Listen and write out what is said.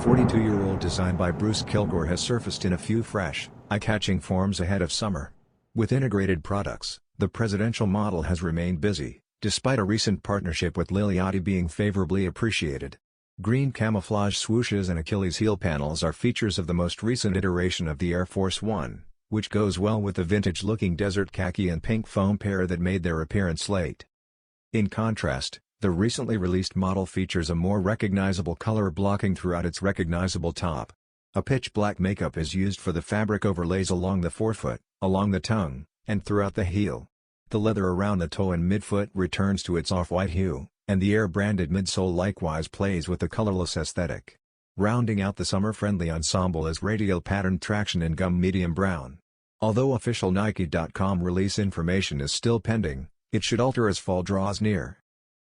42-year-old design by Bruce Kilgore has surfaced in a few fresh, eye-catching forms ahead of summer. With integrated products, the presidential model has remained busy, despite a recent partnership with Lil Yachty being favorably appreciated. Green camouflage swooshes and Achilles heel panels are features of the most recent iteration of the Air Force One, which goes well with the vintage-looking desert khaki and pink foam pair that made their appearance late. In contrast, the recently released model features a more recognizable color blocking throughout its recognizable top. A pitch black makeup is used for the fabric overlays along the forefoot, along the tongue, and throughout the heel. The leather around the toe and midfoot returns to its off-white hue, and the Air-branded midsole likewise plays with the colorless aesthetic. Rounding out the summer-friendly ensemble is radial-patterned traction in gum medium brown. Although official Nike.com release information is still pending, it should alter as fall draws near.